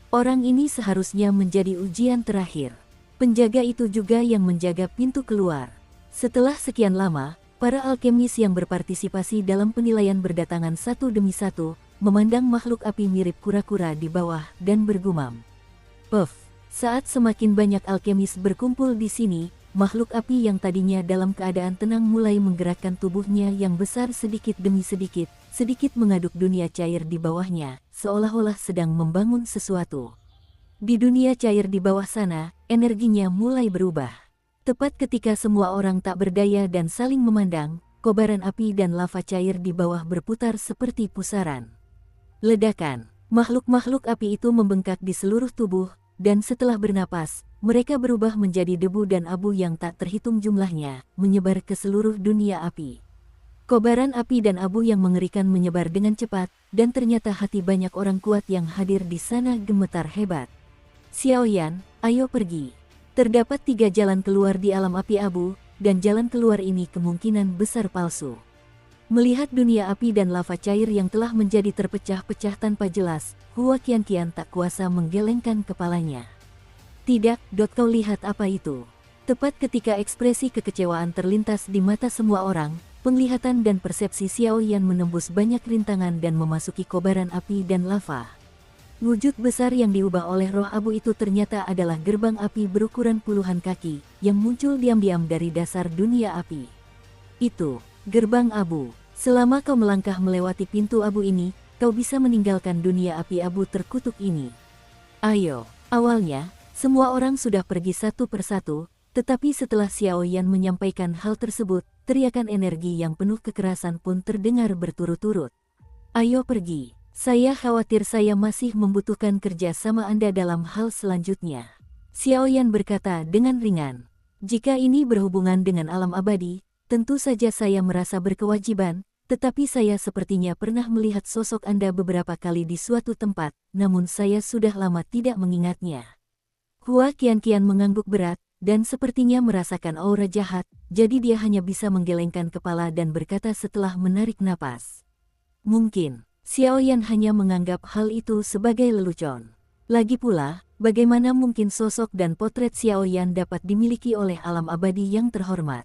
Speaker 1: Orang ini seharusnya menjadi ujian terakhir. Penjaga itu juga yang menjaga pintu keluar. Setelah sekian lama, Para alkemis yang berpartisipasi dalam penilaian berdatangan satu demi satu, memandang makhluk api mirip kura-kura di bawah dan bergumam. Puff! Saat semakin banyak alkemis berkumpul di sini, makhluk api yang tadinya dalam keadaan tenang mulai menggerakkan tubuhnya yang besar sedikit demi sedikit, sedikit mengaduk dunia cair di bawahnya, seolah-olah sedang membangun sesuatu. Di dunia cair di bawah sana, energinya mulai berubah. Tepat ketika semua orang tak berdaya dan saling memandang, kobaran api dan lava cair di bawah berputar seperti pusaran. Ledakan. Makhluk-makhluk api itu membengkak di seluruh tubuh, dan setelah bernapas, mereka berubah menjadi debu dan abu yang tak terhitung jumlahnya, menyebar ke seluruh dunia api. Kobaran api dan abu yang mengerikan menyebar dengan cepat, dan ternyata hati banyak orang kuat yang hadir di sana gemetar hebat. Xiaoyan, ayo pergi. Terdapat 3 jalan keluar di alam api abu, dan jalan keluar ini kemungkinan besar palsu. Melihat dunia api dan lava cair yang telah menjadi terpecah-pecah tanpa jelas, Hua Qianqian tak kuasa menggelengkan kepalanya. Tidak, kau lihat apa itu? Tepat ketika ekspresi kekecewaan terlintas di mata semua orang, penglihatan dan persepsi Xiaoyan menembus banyak rintangan dan memasuki kobaran api dan lava. Wujud besar yang diubah oleh roh abu itu ternyata adalah gerbang api berukuran puluhan kaki, yang muncul diam-diam dari dasar dunia api. Itu, gerbang abu. Selama kau melangkah melewati pintu abu ini, kau bisa meninggalkan dunia api abu terkutuk ini. Ayo. Awalnya, semua orang sudah pergi satu persatu, tetapi setelah Xiaoyan menyampaikan hal tersebut, teriakan energi yang penuh kekerasan pun terdengar berturut-turut. Ayo pergi. Saya khawatir saya masih membutuhkan kerja sama Anda dalam hal selanjutnya. Xiaoyan berkata dengan ringan. Jika ini berhubungan dengan alam abadi, tentu saja saya merasa berkewajiban, tetapi saya sepertinya pernah melihat sosok Anda beberapa kali di suatu tempat, namun saya sudah lama tidak mengingatnya. Hua Qianqian mengangguk berat, dan sepertinya merasakan aura jahat, jadi dia hanya bisa menggelengkan kepala dan berkata setelah menarik napas. Mungkin. Xiaoyan hanya menganggap hal itu sebagai lelucon. Lagi pula, bagaimana mungkin sosok dan potret Xiaoyan dapat dimiliki oleh alam abadi yang terhormat?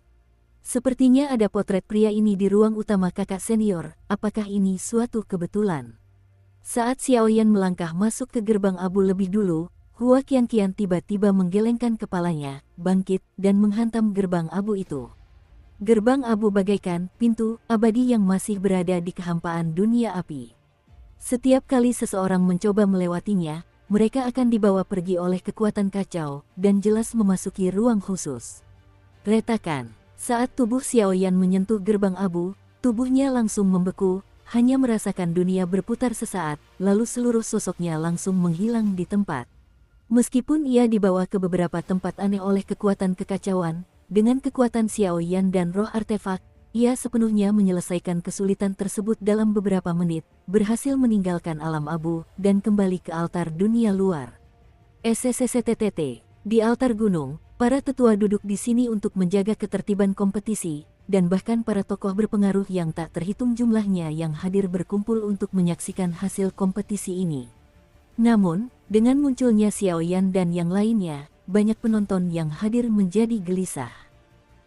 Speaker 1: Sepertinya ada potret pria ini di ruang utama kakak senior, apakah ini suatu kebetulan? Saat Xiaoyan melangkah masuk ke gerbang abu lebih dulu, Hua Qianqian tiba-tiba menggelengkan kepalanya, bangkit, dan menghantam gerbang abu itu. Gerbang abu bagaikan pintu abadi yang masih berada di kehampaan dunia api. Setiap kali seseorang mencoba melewatinya, mereka akan dibawa pergi oleh kekuatan kacau dan jelas memasuki ruang khusus. Retakan. Saat tubuh Xiaoyan menyentuh gerbang abu, tubuhnya langsung membeku, hanya merasakan dunia berputar sesaat, lalu seluruh sosoknya langsung menghilang di tempat. Meskipun ia dibawa ke beberapa tempat aneh oleh kekuatan kekacauan, dengan kekuatan Xiaoyan dan roh artefak, ia sepenuhnya menyelesaikan kesulitan tersebut dalam beberapa menit, berhasil meninggalkan alam abu, dan kembali ke altar dunia luar. SSSTTT. Di altar gunung, para tetua duduk di sini untuk menjaga ketertiban kompetisi, dan bahkan para tokoh berpengaruh yang tak terhitung jumlahnya yang hadir berkumpul untuk menyaksikan hasil kompetisi ini. Namun, dengan munculnya Xiaoyan dan yang lainnya, banyak penonton yang hadir menjadi gelisah.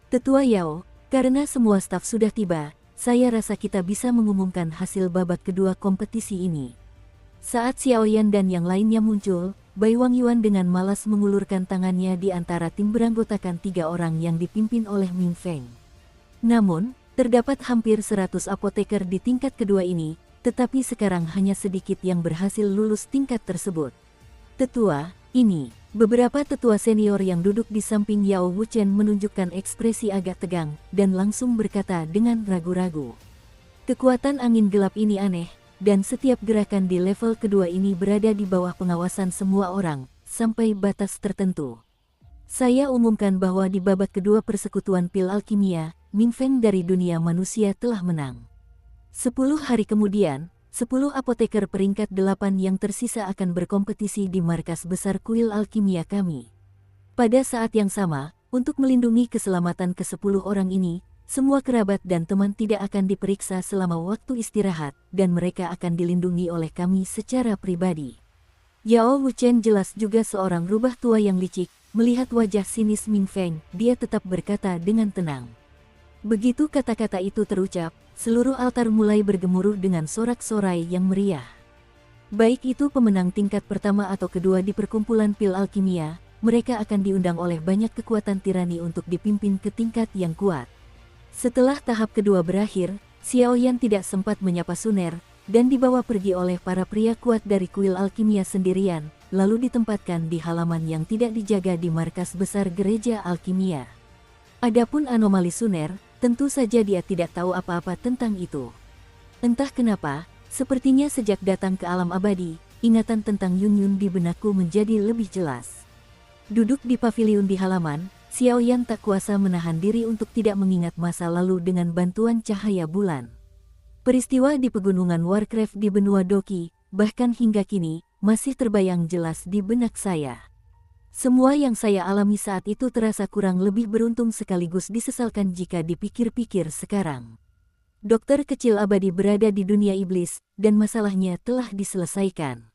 Speaker 1: Tetua Yao, karena semua staf sudah tiba, saya rasa kita bisa mengumumkan hasil babak kedua kompetisi ini. Saat Xiaoyan dan yang lainnya muncul, Bai Wangyuan dengan malas mengulurkan tangannya di antara tim beranggotakan 3 orang yang dipimpin oleh Ming Feng. Namun, terdapat hampir 100 apoteker di tingkat kedua ini, tetapi sekarang hanya sedikit yang berhasil lulus tingkat tersebut. Tetua, ini. Beberapa tetua senior yang duduk di samping Yao Wuchen menunjukkan ekspresi agak tegang, dan langsung berkata dengan ragu-ragu. Kekuatan angin gelap ini aneh, dan setiap gerakan di level kedua ini berada di bawah pengawasan semua orang, sampai batas tertentu. Saya umumkan bahwa di babak kedua persekutuan pil alkimia, Ming Feng dari dunia manusia telah menang. 10 hari kemudian, 10 apoteker peringkat 8 yang tersisa akan berkompetisi di markas besar kuil alkimia kami. Pada saat yang sama, untuk melindungi keselamatan ke-10 orang ini, semua kerabat dan teman tidak akan diperiksa selama waktu istirahat, dan mereka akan dilindungi oleh kami secara pribadi. Yao Wuchen jelas juga seorang rubah tua yang licik, melihat wajah sinis Ming Feng, dia tetap berkata dengan tenang. Begitu kata-kata itu terucap, seluruh altar mulai bergemuruh dengan sorak-sorai yang meriah. Baik itu pemenang tingkat pertama atau kedua di perkumpulan pil alkimia, mereka akan diundang oleh banyak kekuatan tirani untuk dipimpin ke tingkat yang kuat. Setelah tahap kedua berakhir, Xiaoyan tidak sempat menyapa Suner, dan dibawa pergi oleh para pria kuat dari kuil alkimia sendirian, lalu ditempatkan di halaman yang tidak dijaga di markas besar gereja alkimia. Adapun anomali Suner, tentu saja dia tidak tahu apa-apa tentang itu. Entah kenapa, sepertinya sejak datang ke alam abadi, ingatan tentang Yun Yun di benakku menjadi lebih jelas. Duduk di paviliun di halaman, Xiaoyan tak kuasa menahan diri untuk tidak mengingat masa lalu dengan bantuan cahaya bulan. Peristiwa di pegunungan Warcraft di benua Doki, bahkan hingga kini, masih terbayang jelas di benak saya. Semua yang saya alami saat itu terasa kurang lebih beruntung sekaligus disesalkan jika dipikir-pikir sekarang. Dokter kecil abadi berada di dunia iblis, dan masalahnya telah diselesaikan.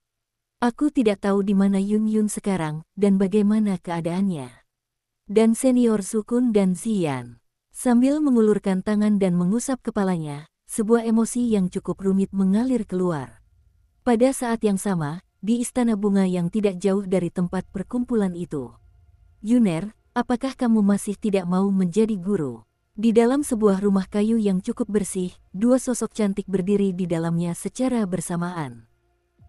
Speaker 1: Aku tidak tahu di mana Yun Yun sekarang, dan bagaimana keadaannya. Dan senior Sukun dan Xian. Sambil mengulurkan tangan dan mengusap kepalanya, sebuah emosi yang cukup rumit mengalir keluar. Pada saat yang sama, di istana bunga yang tidak jauh dari tempat perkumpulan itu. Yuner, apakah kamu masih tidak mau menjadi guru? Di dalam sebuah rumah kayu yang cukup bersih, dua sosok cantik berdiri di dalamnya secara bersamaan.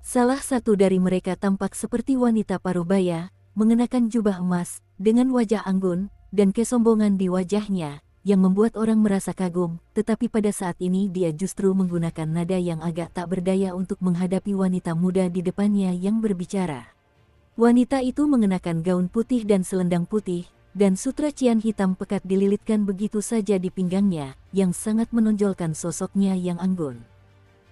Speaker 1: Salah satu dari mereka tampak seperti wanita parubaya, mengenakan jubah emas, dengan wajah anggun, dan kesombongan di wajahnya, yang membuat orang merasa kagum, tetapi pada saat ini dia justru menggunakan nada yang agak tak berdaya untuk menghadapi wanita muda di depannya yang berbicara. Wanita itu mengenakan gaun putih dan selendang putih, dan sutra cian hitam pekat dililitkan begitu saja di pinggangnya, yang sangat menonjolkan sosoknya yang anggun.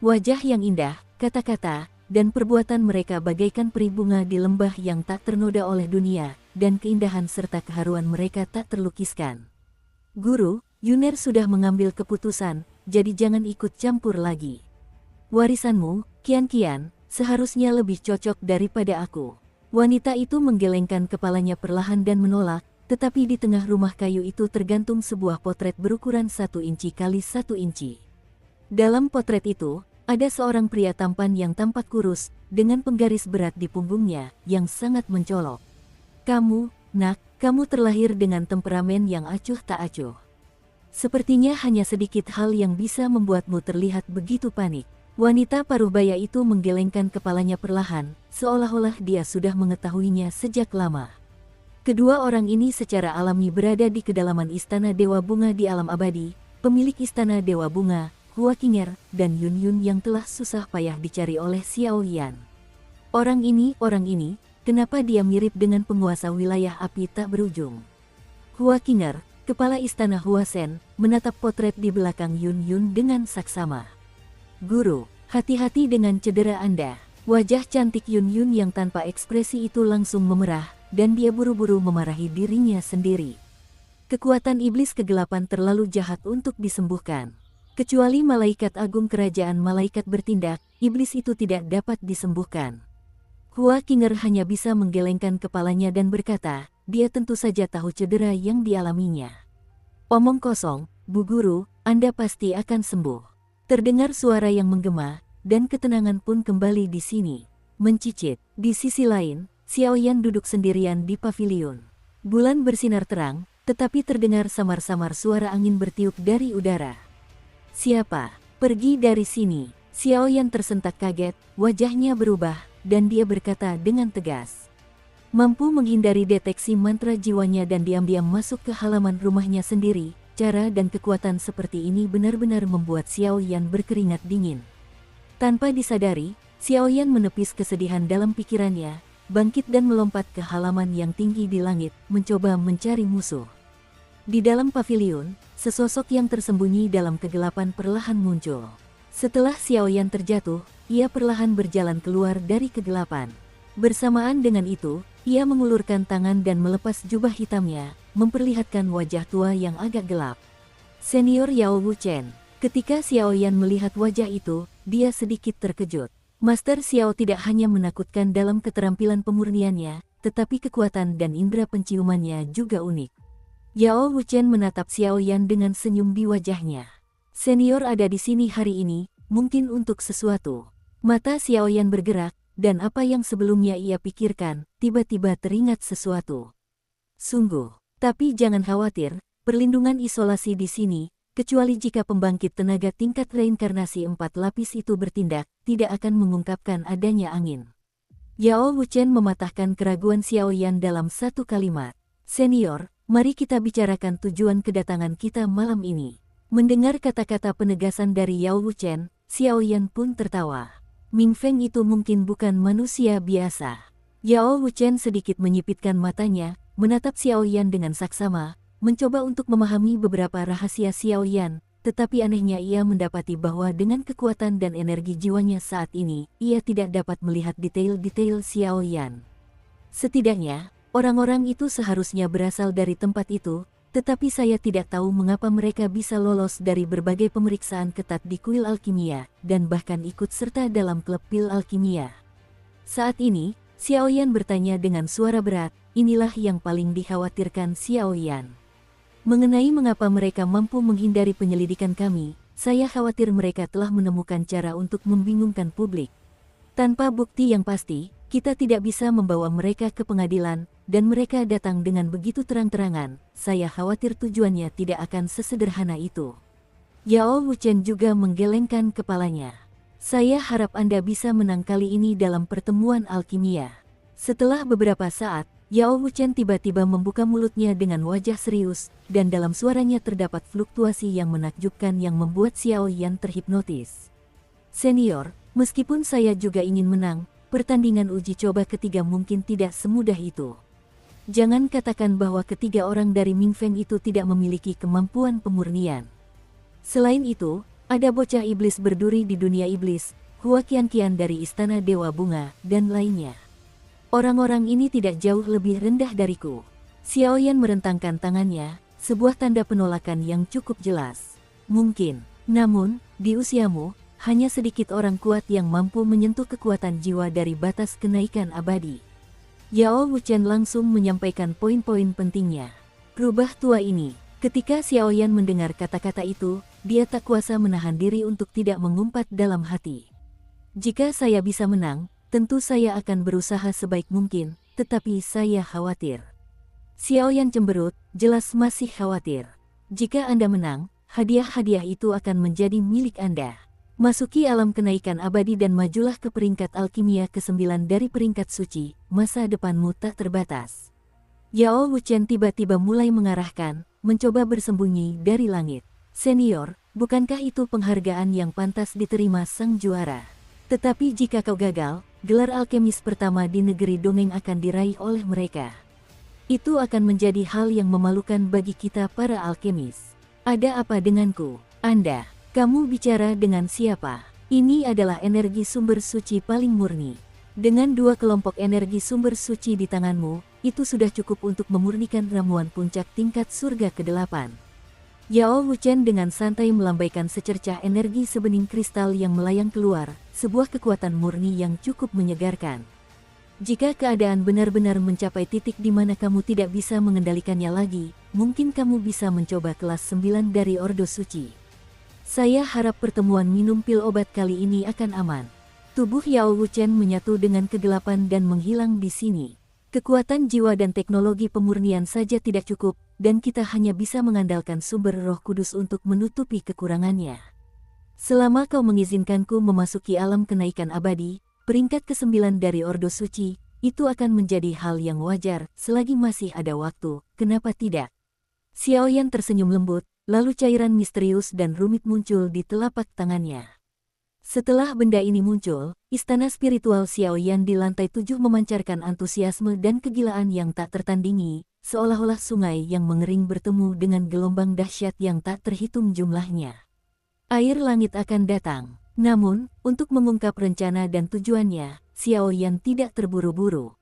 Speaker 1: Wajah yang indah, kata-kata, dan perbuatan mereka bagaikan peri bunga di lembah yang tak ternoda oleh dunia, dan keindahan serta keharuan mereka tak terlukiskan. Guru, Yuner sudah mengambil keputusan, jadi jangan ikut campur lagi. Warisanmu, Kian-Kian, seharusnya lebih cocok daripada aku. Wanita itu menggelengkan kepalanya perlahan dan menolak, tetapi di tengah rumah kayu itu tergantung sebuah potret berukuran 1 inci kali 1 inci. Dalam potret itu, ada seorang pria tampan yang tampak kurus, dengan penggaris berat di punggungnya, yang sangat mencolok. Kamu, Nak, kamu terlahir dengan temperamen yang acuh tak acuh. Sepertinya hanya sedikit hal yang bisa membuatmu terlihat begitu panik. Wanita parubaya itu menggelengkan kepalanya perlahan, seolah-olah dia sudah mengetahuinya sejak lama. Kedua orang ini secara alami berada di kedalaman istana Dewa Bunga di alam abadi, pemilik istana Dewa Bunga, Hua Qinger, dan Yun Yun yang telah susah payah dicari oleh Xiaoyan. Orang ini, kenapa dia mirip dengan penguasa wilayah api tak berujung? Hua Qinger, kepala istana Huasen, menatap potret di belakang Yun Yun dengan saksama. Guru, hati-hati dengan cedera Anda. Wajah cantik Yun Yun yang tanpa ekspresi itu langsung memerah, dan dia buru-buru memarahi dirinya sendiri. Kekuatan iblis kegelapan terlalu jahat untuk disembuhkan. Kecuali malaikat agung kerajaan malaikat bertindak, iblis itu tidak dapat disembuhkan. Hua Qinger hanya bisa menggelengkan kepalanya dan berkata, dia tentu saja tahu cedera yang dialaminya. Omong kosong, Bu Guru, Anda pasti akan sembuh. Terdengar suara yang menggema, dan ketenangan pun kembali di sini. Mencicit, di sisi lain, Xiaoyan duduk sendirian di paviliun. Bulan bersinar terang, tetapi terdengar samar-samar suara angin bertiup dari udara. Siapa? Pergi dari sini. Xiaoyan tersentak kaget, wajahnya berubah, dan dia berkata dengan tegas. Mampu menghindari deteksi mantra jiwanya dan diam-diam masuk ke halaman rumahnya sendiri, cara dan kekuatan seperti ini benar-benar membuat Xiaoyan berkeringat dingin. Tanpa disadari, Xiaoyan menepis kesedihan dalam pikirannya, bangkit dan melompat ke halaman yang tinggi di langit, mencoba mencari musuh. Di dalam paviliun, sesosok yang tersembunyi dalam kegelapan perlahan muncul. Setelah Xiaoyan terjatuh, ia perlahan berjalan keluar dari kegelapan. Bersamaan dengan itu, ia mengulurkan tangan dan melepas jubah hitamnya, memperlihatkan wajah tua yang agak gelap. Senior Yao Wuchen. Ketika Xiaoyan melihat wajah itu, dia sedikit terkejut. Master Xiao tidak hanya menakutkan dalam keterampilan pemurniannya, tetapi kekuatan dan indera penciumannya juga unik. Yao Wuchen menatap Xiao Yan dengan senyum di wajahnya. Senior ada di sini hari ini, mungkin untuk sesuatu. Mata Xiao Yan bergerak, dan apa yang sebelumnya ia pikirkan, tiba-tiba teringat sesuatu. Sungguh, tapi jangan khawatir, perlindungan isolasi di sini, kecuali jika pembangkit tenaga tingkat reinkarnasi 4 lapis itu bertindak, tidak akan mengungkapkan adanya angin. Yao Wuchen mematahkan keraguan Xiao Yan dalam satu kalimat. Senior, mari kita bicarakan tujuan kedatangan kita malam ini. Mendengar kata-kata penegasan dari Yao Wuchen, Xiao Yan pun tertawa. Ming Feng itu mungkin bukan manusia biasa. Yao Wuchen sedikit menyipitkan matanya, menatap Xiao Yan dengan saksama, mencoba untuk memahami beberapa rahasia Xiao Yan, tetapi anehnya ia mendapati bahwa dengan kekuatan dan energi jiwanya saat ini, ia tidak dapat melihat detail-detail Xiao Yan. Setidaknya, orang-orang itu seharusnya berasal dari tempat itu, tetapi saya tidak tahu mengapa mereka bisa lolos dari berbagai pemeriksaan ketat di kuil alkimia, dan bahkan ikut serta dalam klub pil alkimia. Saat ini, Xiao Yan bertanya dengan suara berat, inilah yang paling dikhawatirkan Xiao Yan. Mengenai mengapa mereka mampu menghindari penyelidikan kami, saya khawatir mereka telah menemukan cara untuk membingungkan publik. Tanpa bukti yang pasti, kita tidak bisa membawa mereka ke pengadilan, dan mereka datang dengan begitu terang-terangan, saya khawatir tujuannya tidak akan sesederhana itu. Yao Wuchen juga menggelengkan kepalanya. Saya harap Anda bisa menang kali ini dalam pertemuan alkimia. Setelah beberapa saat, Yao Wuchen tiba-tiba membuka mulutnya dengan wajah serius, dan dalam suaranya terdapat fluktuasi yang menakjubkan yang membuat Xiao Yan terhipnotis. Senior, meskipun saya juga ingin menang, pertandingan uji coba ketiga mungkin tidak semudah itu. Jangan katakan bahwa ketiga orang dari Ming Feng itu tidak memiliki kemampuan pemurnian. Selain itu, ada bocah iblis berduri di dunia iblis, Hua Qianqian dari Istana Dewa Bunga, dan lainnya. Orang-orang ini tidak jauh lebih rendah dariku. Xiao Yan merentangkan tangannya, sebuah tanda penolakan yang cukup jelas. Mungkin, namun, di usiamu, hanya sedikit orang kuat yang mampu menyentuh kekuatan jiwa dari batas kenaikan abadi. Yao Wuchen langsung menyampaikan poin-poin pentingnya. Rubah tua ini, ketika Xiao Yan mendengar kata-kata itu, dia tak kuasa menahan diri untuk tidak mengumpat dalam hati. Jika saya bisa menang, tentu saya akan berusaha sebaik mungkin, tetapi saya khawatir. Xiao Yan cemberut, jelas masih khawatir. Jika Anda menang, hadiah-hadiah itu akan menjadi milik Anda. Masuki alam kenaikan abadi dan majulah ke peringkat alkimia ke-9 dari peringkat suci, masa depanmu tak terbatas. Yao Wuchen tiba-tiba mulai mengarahkan, mencoba bersembunyi dari langit. Senior, bukankah itu penghargaan yang pantas diterima sang juara? Tetapi jika kau gagal, gelar alkemis pertama di negeri dongeng akan diraih oleh mereka. Itu akan menjadi hal yang memalukan bagi kita para alkemis. Ada apa denganku, Anda? Kamu bicara dengan siapa? Ini adalah energi sumber suci paling murni. Dengan dua kelompok energi sumber suci di tanganmu, itu sudah cukup untuk memurnikan ramuan puncak tingkat surga ke-8. Yao Wuchen dengan santai melambaikan secercah energi sebening kristal yang melayang keluar, sebuah kekuatan murni yang cukup menyegarkan. Jika keadaan benar-benar mencapai titik di mana kamu tidak bisa mengendalikannya lagi, mungkin kamu bisa mencoba kelas 9 dari Ordo Suci. Saya harap pertemuan minum pil obat kali ini akan aman. Tubuh Yao Wuchen menyatu dengan kegelapan dan menghilang di sini. Kekuatan jiwa dan teknologi pemurnian saja tidak cukup, dan kita hanya bisa mengandalkan sumber Roh Kudus untuk menutupi kekurangannya. Selama kau mengizinkanku memasuki alam kenaikan abadi, peringkat ke-9 dari Ordo Suci, itu akan menjadi hal yang wajar, selagi masih ada waktu, kenapa tidak? Xiao Yan tersenyum lembut, lalu cairan misterius dan rumit muncul di telapak tangannya. Setelah benda ini muncul, istana spiritual Xiao Yan di lantai 7 memancarkan antusiasme dan kegilaan yang tak tertandingi, seolah-olah sungai yang mengering bertemu dengan gelombang dahsyat yang tak terhitung jumlahnya. Air langit akan datang. Namun, untuk mengungkap rencana dan tujuannya, Xiao Yan tidak terburu-buru.